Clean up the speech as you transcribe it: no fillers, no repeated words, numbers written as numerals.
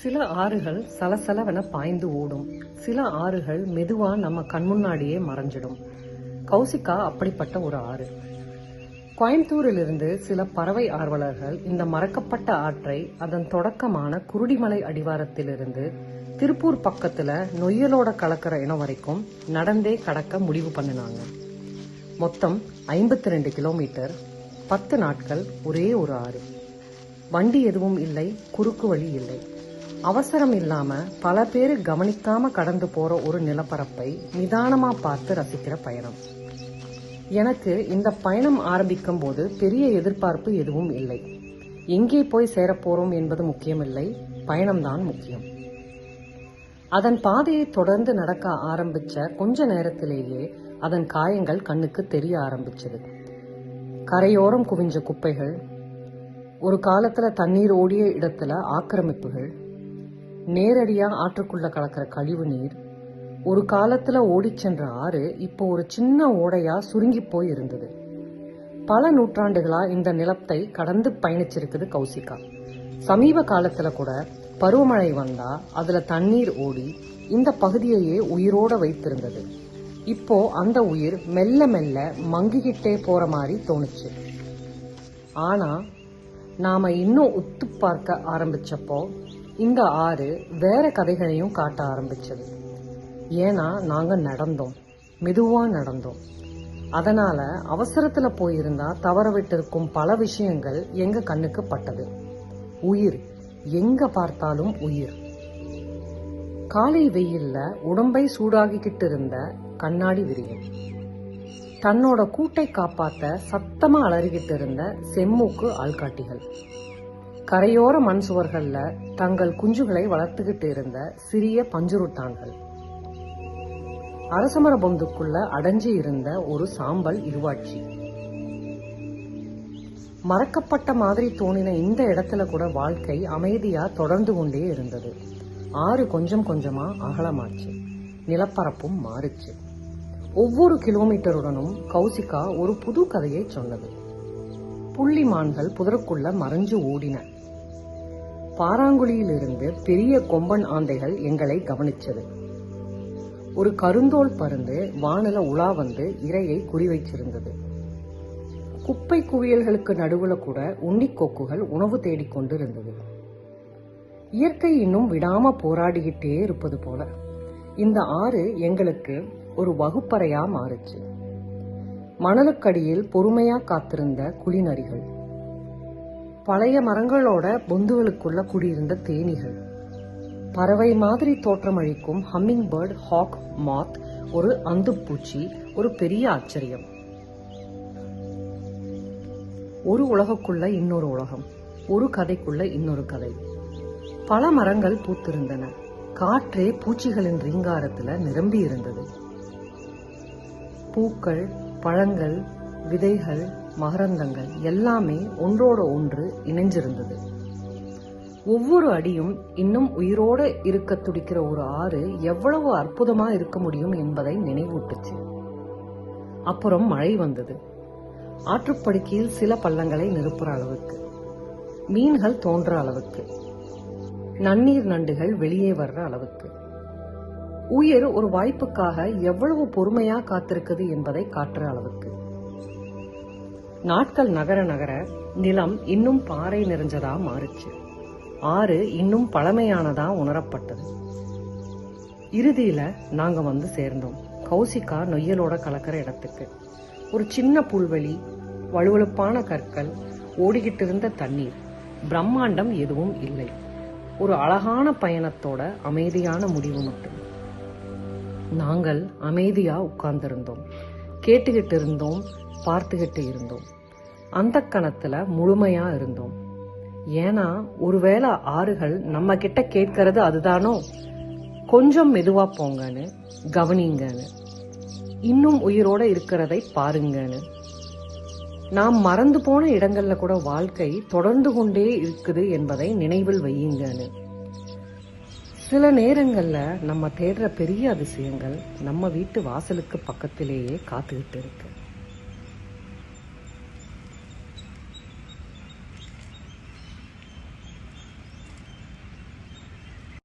சில ஆறுகள் சலசலவென பாய்ந்து ஓடும். சில ஆறுகள் மெதுவா நம்ம கண்முன்னாடியே மறைஞ்சிடும். கௌசிகா அப்படிப்பட்ட ஒரு ஆறு. கோயம்புத்தூரிலிருந்து சில பறவை ஆர்வலர்கள் இந்த மறக்கப்பட்ட ஆற்றை அதன் தொடக்கமான குருடிமலை அடிவாரத்திலிருந்து திருப்பூர் பக்கத்துல நொய்யலோட கலக்கிற இடம் வரைக்கும் நடந்தே கடக்க முடிவு பண்ணினாங்க. மொத்தம் 52 கிலோமீட்டர், 10 நாட்கள், ஒரே ஒரு ஆறு. வண்டி எதுவும் இல்லை, குறுக்கு வழி இல்லை. அவசரம் இல்லாம பல பேரு கவனிக்காம கடந்து போற ஒரு நிலப்பரப்பை நிதானமா பார்த்து ரசிக்கிற பயணம். எனக்கு இந்த பயணம் ஆரம்பிக்கும் போது பெரிய எதிர்பார்ப்பு எதுவும் இல்லை. எங்கே போய் சேரப்போறோம் என்பது முக்கியமில்லை, பயணம்தான் முக்கியம். அதன் பாதையை தொடர்ந்து நடக்க ஆரம்பிச்ச கொஞ்ச நேரத்திலேயே அதன் காயங்கள் கண்ணுக்கு தெரிய ஆரம்பிச்சது. கரையோரம் குவிஞ்ச குப்பைகள், ஒரு காலத்துல தண்ணீர் ஓடிய இடத்துல ஆக்கிரமிப்புகள், நேரடியா ஆற்றுக்குள்ள கலக்கிற கழிவு நீர், ஒரு காலத்துல ஓடிச் சென்ற ஆறு இப்போ ஒரு சின்ன ஓடையா சுருங்கி போய் இருந்தது. பல நூற்றாண்டுகளா இந்த நிலத்தை கடந்து பயணிச்சிருக்குது கௌசிகா. சமீப காலத்துல கூட பருவமழை வந்தா அதுல தண்ணீர் ஓடி இந்த பகுதியையே உயிரோட வைத்திருந்தது. இப்போ அந்த உயிர் மெல்ல மெல்ல மங்கிக்கிட்டே போற மாதிரி தோணுச்சு. ஆனா நாம இன்னும் உத்து பார்க்க ஆரம்பிச்சப்போ இந்த ஆறு வேற கதைகளையும் காட்ட ஆரம்பிச்சது. ஏன்னா நாங்க நடந்தோம், மெதுவா நடந்தோம். அதனால அவசரத்துல போயிருந்தா தவற விட்டிருக்கும் பல விஷயங்கள் எங்க கண்ணுக்கு பட்டது. உயிர், எங்க பார்த்தாலும் உயிர். காலை வெயில்ல உடம்பை சூடாகிக்கிட்டு இருந்த கண்ணாடி விரியம், தன்னோட கூட்டை காப்பாத்த சத்தமா அலறிக்கிட்டு இருந்த செம்மூக்கு ஆள்காட்டிகள், கரையோர மண் சுவர்கள்ல தங்கள் குஞ்சுகளை வளர்த்துக்கிட்டு இருந்த சிறிய பஞ்சுருட்டான்கள், அரசமர பொந்துக்குள்ள அடைஞ்சு இருந்த ஒரு சாம்பல் இருவாட்சி. மறக்கப்பட்ட மாதிரி தோணின இந்த இடத்துல கூட வாழ்க்கை அமைதியா தொடர்ந்து கொண்டே இருந்தது. ஆறு கொஞ்சம் கொஞ்சமா அகலமாச்சு, நிலப்பரப்பும் மாறுச்சு. ஒவ்வொரு கிலோமீட்டருடனும் கௌசிகா ஒரு புது கதையை சொன்னது. புள்ளிமான்கள் புதருக்குள்ள மறைஞ்சு ஓடின. பாராங்குழியிலிருந்து பெரிய கொம்பன் ஆந்தைகள் எங்களை கவனிச்சது. ஒரு கருந்தோல் பருந்து வானில உலா வந்து இரையை குறிவைச்சிருந்தது. குப்பை குவியல்களுக்கு நடுவுல கூட உன்னிக்கொக்குகள் உணவு தேடிக்கொண்டு இருந்தது. இயற்கை இன்னும் விடாம போராடிக்கிட்டே இருப்பது போல இந்த ஆறு எங்களுக்கு ஒரு வகுப்பறையா மாறுச்சு. மணலுக்கடியில் பொறுமையா காத்திருந்த குளிநரிகள், பழைய மரங்களோட பொந்துகளுக்குள்ள குடியிருந்த தேனீகள், பறவை மாதிரி தோற்றமளிக்கும் ஹம்மிங் பேர்ட், ஹாக், மாத், ஒரு அந்துப்பூச்சி, ஒரு பெரிய ஆச்சரியம். ஒரு உலகுக்குள்ள இன்னொரு உலகம், ஒரு கதைக்குள்ள இன்னொரு கதை. பல மரங்கள் பூத்திருந்தன. காற்றே பூச்சிகளின் ரீங்காரத்துல நிரம்பி இருந்தது. பூக்கள், பழங்கள், விதைகள், மகரந்தங்கள் எல்லாமே ஒன்றோட ஒன்று இணைஞ்சிருந்தது. ஒவ்வொரு அடியும் இன்னும் உயிரோட இருக்க துடிக்கிற ஒரு ஆறு எவ்வளவு அற்புதமா இருக்க முடியும் என்பதை நினைவூட்டுச்சு. அப்புறம் மழை வந்தது. ஆற்றுப்படுக்கையில் சில பள்ளங்களை நிரப்புற அளவுக்கு, மீன்கள் தோன்ற அளவுக்கு, நன்னீர் நண்டுகள் வெளியே வர்ற அளவுக்கு. உயிர் ஒரு வாய்ப்புக்காக எவ்வளவு பொறுமையா காத்திருக்குது என்பதை காட்டுற அளவுக்கு. நாட்கள் நகர நகர நிலம் இன்னும் பாறை நிறைஞ்சதா மாறுச்சு. ஆறு இன்னும் பழமையானதா உணரப்பட்டது. இறுதியில நாங்க வந்து சேர்ந்தோம் கௌசிகா நொய்யலோட கலக்கிற இடத்துக்கு. ஒரு சின்ன புல்வெளி, வழுவழுப்பான கற்கள், ஓடிக்கிட்டு இருந்த தண்ணீர், பிரம்மாண்டம் எதுவும் இல்லை. ஒரு அழகான பயணத்தோட அமைதியான முடிவு மட்டும். நாங்கள் அமைதியா உட்கார்ந்திருந்தோம், கேட்டுக்கிட்டு இருந்தோம், பார்த்துக்கிட்டு இருந்தோம். அந்த கணத்துல முழுமையா இருந்தோம். ஏன்னா ஒருவேளை ஆறுகள் நம்ம கிட்ட கேட்கறது அதுதானோ, கொஞ்சம் மெதுவா போங்கன்னு, கவனிங்கன்னு, இன்னும் உயிரோட இருக்கிறதை பாருங்கன்னு. நாம் மறந்து போன இடங்கள்ல கூட வாழ்க்கை தொடர்ந்து கொண்டே இருக்குது என்பதை நினைவில் வையுங்கன்னு. சில நேரங்கள்ல நம்ம தேடுற பெரிய அதிசயங்கள் நம்ம வீட்டு வாசலுக்கு பக்கத்திலேயே காத்துக்கிட்டு இருக்கு.